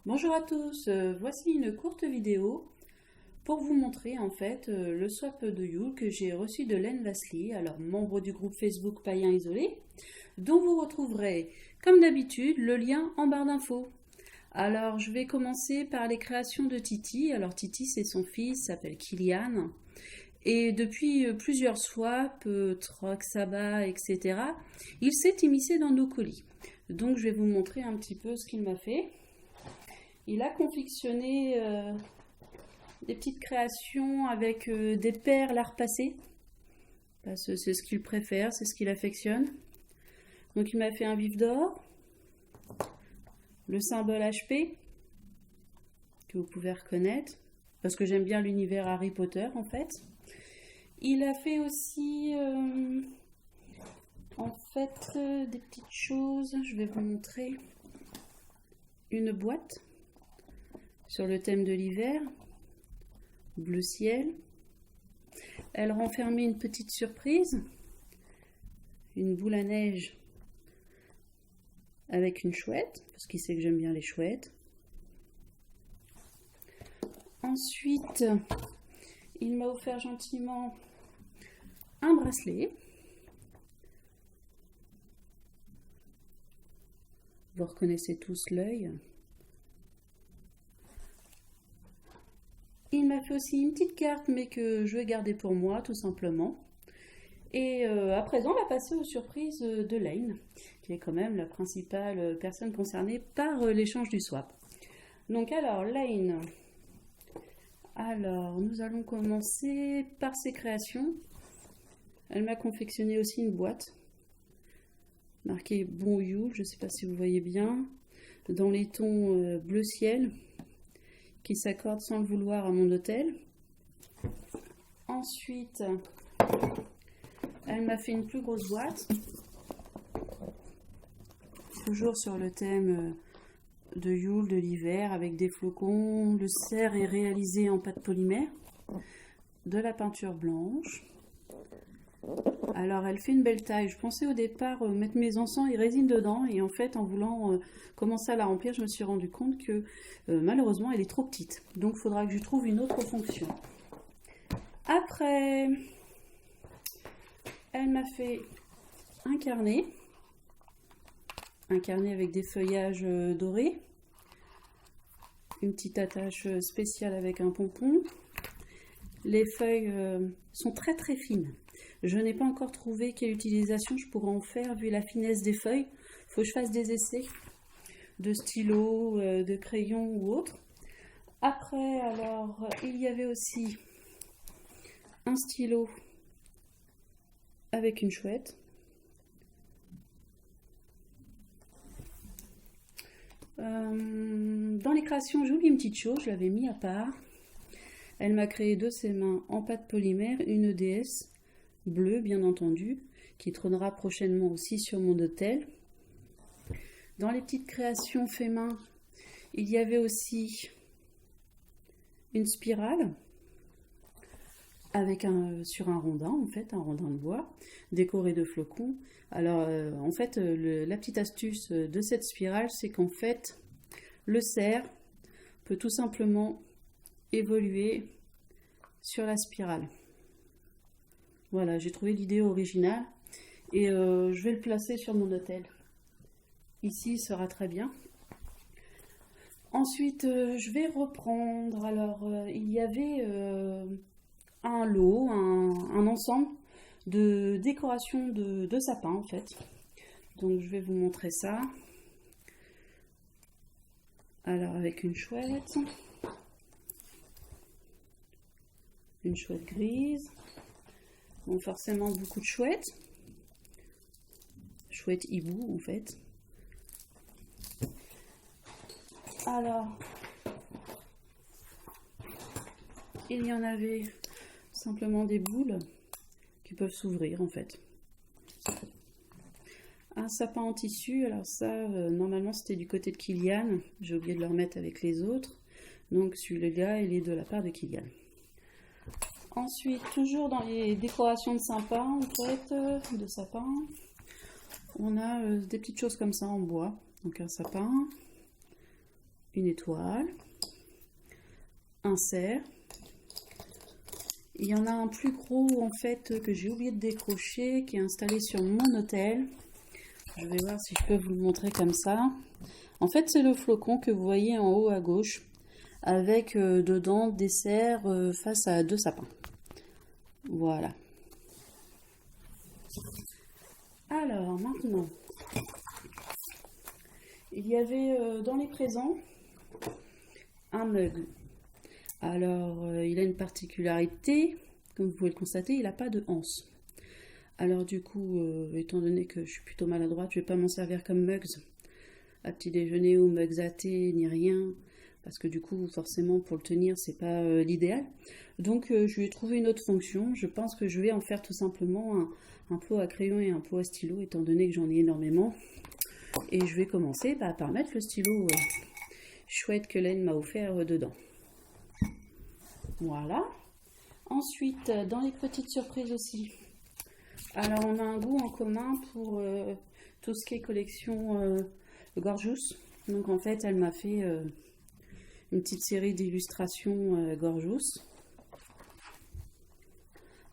Bonjour à tous, voici une courte vidéo pour vous montrer le swap de Yule que j'ai reçu de Len Vasily, alors membre du groupe Facebook Païen Isolé, dont vous retrouverez comme d'habitude le lien en barre d'infos. Alors je vais commencer par les créations de Titi. Alors Titi c'est son fils, s'appelle Kylian. Et depuis plusieurs swaps, Troc, Saba, etc., il s'est immiscé dans nos colis. Donc je vais vous montrer un petit peu ce qu'il m'a fait. Il a confectionné des petites créations avec des perles à repasser. Parce que c'est ce qu'il préfère, c'est ce qu'il affectionne. Donc il m'a fait un vif d'or, le symbole HP, que vous pouvez reconnaître, parce que j'aime bien l'univers Harry Potter en fait. Il a fait aussi des petites choses, je vais vous montrer. Une boîte sur le thème de l'hiver, bleu ciel. Elle renfermait une petite surprise, une boule à neige avec une chouette, parce qu'il sait que j'aime bien les chouettes. Ensuite, il m'a offert gentiment un bracelet. Vous reconnaissez tous l'œil. Il m'a fait aussi une petite carte, mais que je vais garder pour moi, tout simplement. Et à présent, on va passer aux surprises de Lane, qui est quand même la principale personne concernée par l'échange du swap. Donc alors, Lane. Alors, nous allons commencer par ses créations. Elle m'a confectionné aussi une boîte, marquée Bon You, je ne sais pas si vous voyez bien, dans les tons bleu ciel, qui s'accorde sans le vouloir à mon hôtel. Ensuite, elle m'a fait une plus grosse boîte, toujours sur le thème de Yule, de l'hiver, avec des flocons. Le cerf est réalisé en pâte polymère, de la peinture blanche. Alors elle fait une belle taille. Je pensais au départ mettre mes encens et résine dedans, et en fait en voulant commencer à la remplir, je me suis rendu compte que malheureusement elle est trop petite. Donc il faudra que je trouve une autre fonction. Après, elle m'a fait un carnet avec des feuillages dorés, une petite attache spéciale avec un pompon. Les feuilles sont très très fines. Je n'ai pas encore trouvé quelle utilisation je pourrais en faire vu la finesse des feuilles. Il faut que je fasse des essais de stylo, de crayon ou autre. Après, alors, il y avait aussi un stylo avec une chouette. Dans les créations, j'ai oublié une petite chose, je l'avais mis à part. Elle m'a créé de ses mains en pâte polymère une déesse bleue, bien entendu, qui trônera prochainement aussi sur mon hôtel. Dans les petites créations fait main, il y avait aussi une spirale avec sur un rondin, un rondin de bois, décoré de flocons. Alors, la petite astuce de cette spirale, c'est qu'en fait, le cerf peut tout simplement évoluer sur la spirale. Voilà, j'ai trouvé l'idée originale et je vais le placer sur mon hôtel. Ici, il sera très bien. Ensuite, je vais reprendre. Alors, il y avait un lot, un ensemble de décorations de sapin en fait. Donc, je vais vous montrer ça. Alors, avec une chouette grise. Donc forcément beaucoup de chouettes. Chouette hibou en fait. Alors, il y en avait simplement des boules qui peuvent s'ouvrir en fait. Un sapin en tissu, alors ça, normalement c'était du côté de Kylian. J'ai oublié de le remettre avec les autres. Donc celui-là, il est de la part de Kylian. Ensuite, toujours dans les décorations de sapin, on a des petites choses comme ça en bois. Donc un sapin, une étoile, un cerf. Il y en a un plus gros en fait que j'ai oublié de décrocher, qui est installé sur mon hôtel. Je vais voir si je peux vous le montrer comme ça. En fait, c'est le flocon que vous voyez en haut à gauche, avec dedans des cerfs face à 2 sapins. Voilà. Alors maintenant, il y avait dans les présents un mug. Alors, il a une particularité, comme vous pouvez le constater, il n'a pas de anse. Alors du coup, étant donné que je suis plutôt maladroite, je ne vais pas m'en servir comme mugs à petit déjeuner ou mugs à thé, ni rien, parce que du coup, forcément, pour le tenir, c'est pas l'idéal. Donc, je lui ai trouvé une autre fonction. Je pense que je vais en faire tout simplement un pot à crayon et un pot à stylo, étant donné que j'en ai énormément. Et je vais commencer par mettre le stylo chouette que Laine m'a offert dedans. Voilà. Ensuite, dans les petites surprises aussi. Alors, on a un goût en commun pour tout ce qui est collection Gorgeous. Donc, en fait, elle m'a fait une petite série d'illustrations Gorgeous.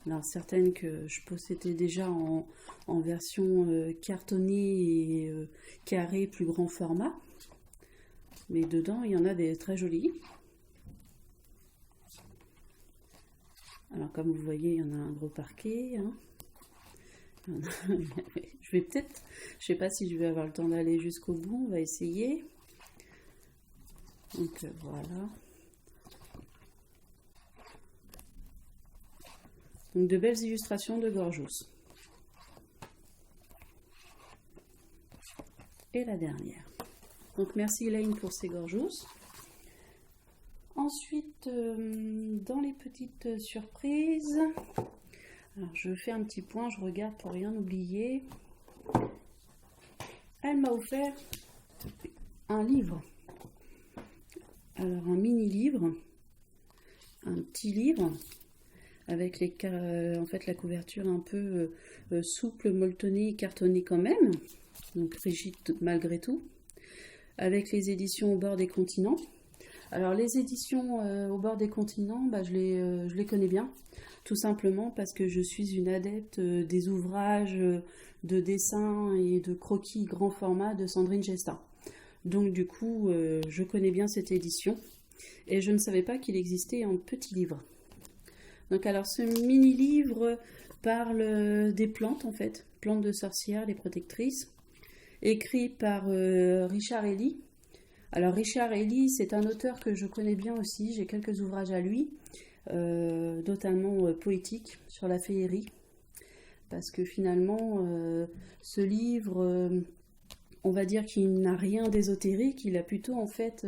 Alors, certaines que je possédais déjà en version cartonnée et carré, plus grand format. Mais dedans, il y en a des très jolies. Alors, comme vous voyez, il y en a un gros parquet. Hein. Je vais peut-être, je sais pas si je vais avoir le temps d'aller jusqu'au bout, on va essayer. Donc voilà. Donc de belles illustrations de Gorgeous. Et la dernière. Donc merci Elaine pour ces Gorgeous. Ensuite, dans les petites surprises, alors je fais un petit point, je regarde pour rien oublier. Elle m'a offert un livre. Alors un mini-livre, un petit livre, avec en fait la couverture un peu souple, molletonnée, cartonnée quand même, donc rigide malgré tout, avec les éditions Au bord des continents. Alors les éditions Au bord des continents, je les connais bien, tout simplement parce que je suis une adepte des ouvrages de dessin et de croquis grand format de Sandrine Gestin. Donc du coup, je connais bien cette édition et je ne savais pas qu'il existait un petit livre. Donc alors ce mini-livre parle des plantes en fait, plantes de sorcières, les protectrices, écrit par Richard Ely. Alors Richard Ely, c'est un auteur que je connais bien aussi, j'ai quelques ouvrages à lui, notamment poétiques sur la féerie, parce que finalement ce livre, on va dire qu'il n'a rien d'ésotérique, il a plutôt en fait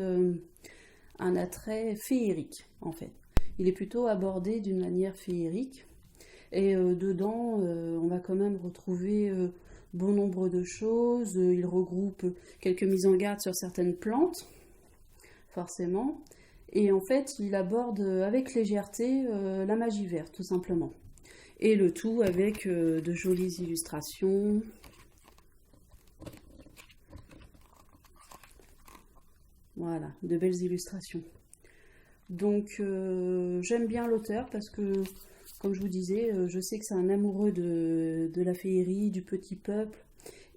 un attrait féerique en fait. Il est plutôt abordé d'une manière féerique et dedans on va quand même retrouver bon nombre de choses. Il regroupe quelques mises en garde sur certaines plantes, forcément. Et en fait, il aborde avec légèreté la magie verte, tout simplement. Et le tout avec de jolies illustrations. Voilà, de belles illustrations. Donc, j'aime bien l'auteur parce que, comme je vous disais, je sais que c'est un amoureux de la féerie, du petit peuple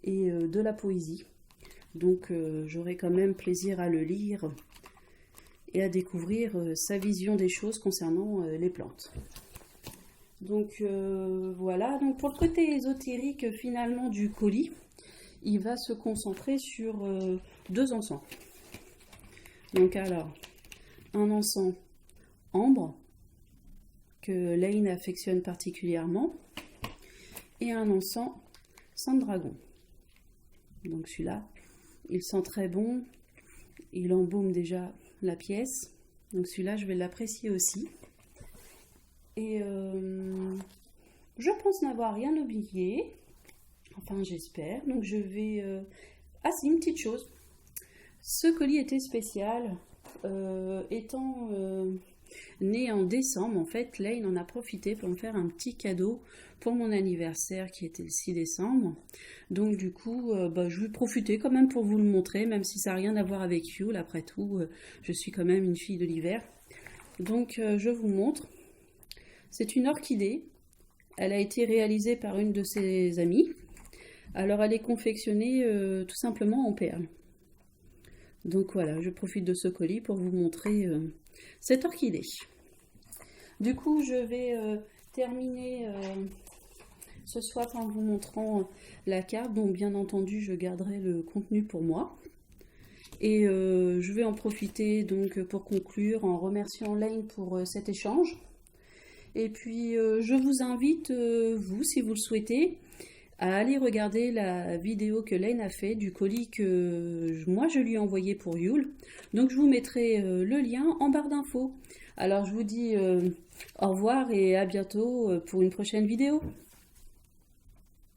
et de la poésie. Donc, j'aurai quand même plaisir à le lire et à découvrir sa vision des choses concernant les plantes. Donc, voilà. Donc, pour le côté ésotérique, finalement, du colis, il va se concentrer sur 2 encens. Donc, alors, un encens ambre, que Laine affectionne particulièrement, et un encens sang de dragon. Donc celui-là, il sent très bon, il embaume déjà la pièce, donc celui-là je vais l'apprécier aussi. Et je pense n'avoir rien oublié, enfin j'espère, donc je vais... Ah si, une petite chose, ce colis était spécial, étant né en décembre. En fait, Lane en a profité pour me faire un petit cadeau pour mon anniversaire qui était le 6 décembre. Donc du coup, je vais profiter quand même pour vous le montrer, même si ça n'a rien à voir avec Yule. Après tout, je suis quand même une fille de l'hiver. Donc je vous montre. C'est une orchidée. Elle a été réalisée par une de ses amies. Alors elle est confectionnée tout simplement en perles. Donc voilà, je profite de ce colis pour vous montrer cette orchidée. Du coup, je vais terminer ce swap en vous montrant la carte, dont bien entendu je garderai le contenu pour moi. Et je vais en profiter donc pour conclure en remerciant Lane pour cet échange. Et puis je vous invite, vous, si vous le souhaitez, à aller regarder la vidéo que Lane a fait du colis que moi je lui ai envoyé pour Yule. Donc je vous mettrai le lien en barre d'infos. Alors je vous dis au revoir et à bientôt pour une prochaine vidéo.